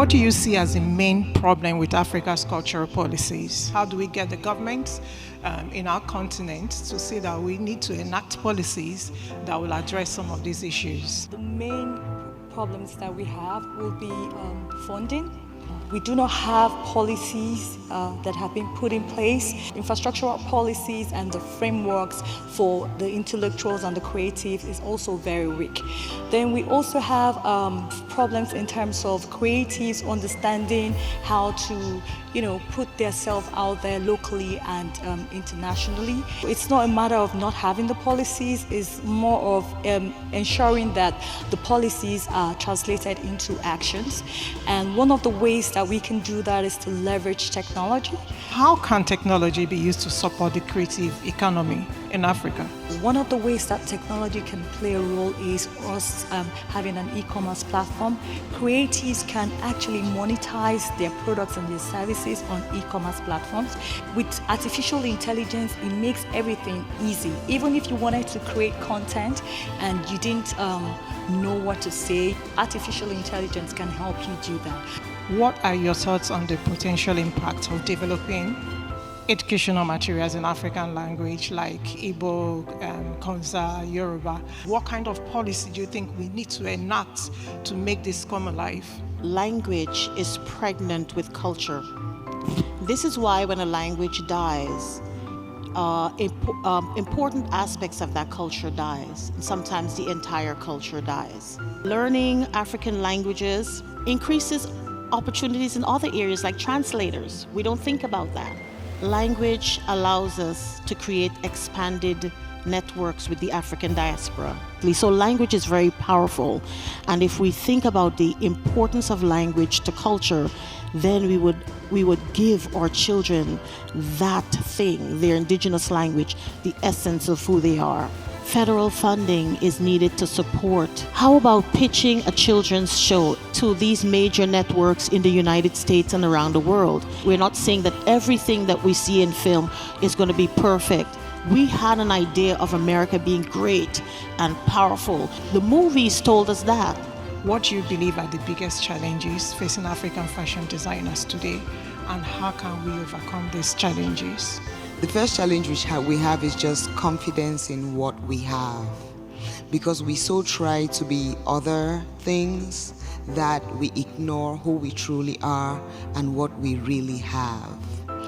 What do you see as the main problem with Africa's cultural policies? How do we get the governments in our continent to see that we need to enact policies that will address some of these issues? The main problems that we have will be funding. We do not have policies that have been put in place. Infrastructural policies and the frameworks for the intellectuals and the creative is also very weak. Then we also have problems in terms of creatives understanding how to, put themselves out there locally and internationally. It's not a matter of not having the policies, it's more of ensuring that the policies are translated into actions. And one of the ways that we can do that is to leverage technology. How can technology be used to support the creative economy in Africa? One of the ways that technology can play a role is us having an e-commerce platform. Creatives can actually monetize their products and their services on e-commerce platforms. With artificial intelligence, it makes everything easy. Even if you wanted to create content and you didn't know what to say, artificial intelligence can help you do that. What are your thoughts on the potential impact of developing educational materials in African language like Igbo, Konza, Yoruba? What kind of policy do you think we need to enact to make this come alive? Language is pregnant with culture. This is why when a language dies, important aspects of that culture dies. Sometimes the entire culture dies. Learning African languages increases opportunities in other areas like translators. We don't think about that. Language allows us to create expanded networks with the African diaspora. So language is very powerful. And if we think about the importance of language to culture, then we would give our children that thing, their indigenous language, the essence of who they are. Federal funding is needed to support. How about pitching a children's show to these major networks in the United States and around the world? We're not saying that everything that we see in film is going to be perfect. We had an idea of America being great and powerful. The movies told us that. What do you believe are the biggest challenges facing African fashion designers today, and how can we overcome these challenges? The first challenge we have is just confidence in what we have, because we so try to be other things that we ignore who we truly are and what we really have.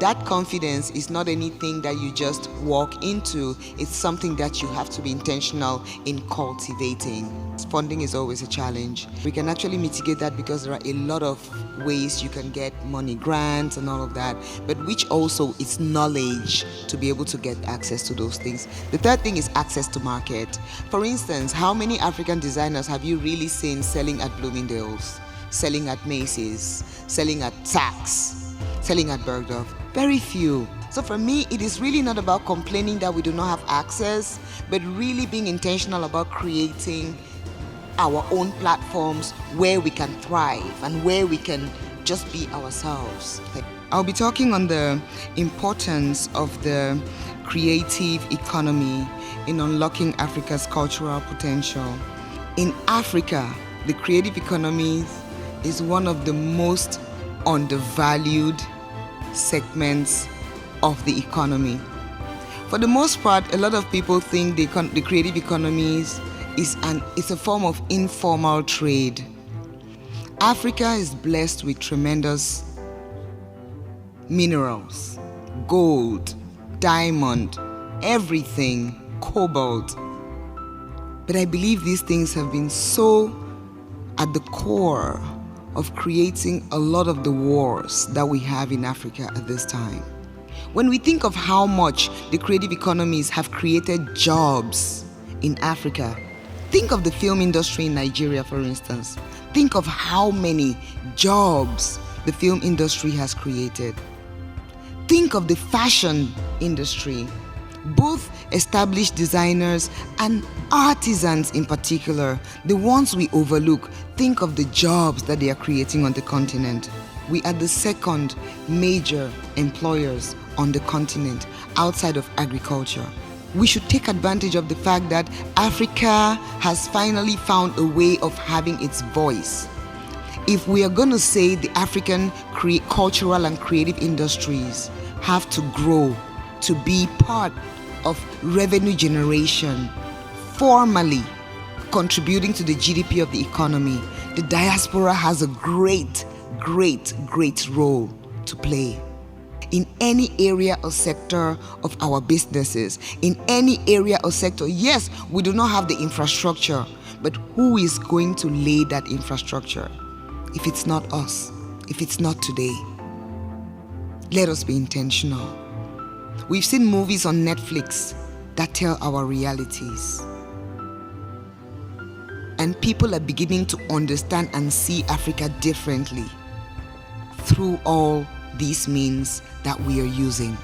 That confidence is not anything that you just walk into, it's something that you have to be intentional in cultivating. Funding is always a challenge. We can actually mitigate that because there are a lot of ways you can get money, grants and all of that, but which also is knowledge to be able to get access to those things. The third thing is access to market. For instance, how many African designers have you really seen selling at Bloomingdale's, selling at Macy's, selling at Saks, selling at Bergdorf? Very few. So for me, it is really not about complaining that we do not have access, but really being intentional about creating our own platforms where we can thrive and where we can just be ourselves. I'll be talking on the importance of the creative economy in unlocking Africa's cultural potential. In Africa, the creative economy is one of the most undervalued segments of the economy. For the most part, a lot of people think the creative economies is a form of informal trade. Africa is blessed with tremendous minerals, gold, diamond, everything, cobalt. But I believe these things have been so at the core of creating a lot of the wars that we have in Africa at this time. When we think of how much the creative economies have created jobs in Africa, think of the film industry in Nigeria, for instance. Think of how many jobs the film industry has created. Think of the fashion industry, both established designers and artisans in particular, the ones we overlook. Think of the jobs that they are creating on the continent. We are the second major employers on the continent outside of agriculture. We should take advantage of the fact that Africa has finally found a way of having its voice. If we are going to say the African cultural and creative industries have to grow to be part of revenue generation, formally contributing to the GDP of the economy, the diaspora has a great role to play. In any area or sector of our businesses, in any area or sector, yes, we do not have the infrastructure, but who is going to lay that infrastructure? If it's not us, if it's not today, let us be intentional. We've seen movies on Netflix that tell our realities. And people are beginning to understand and see Africa differently through all these means that we are using.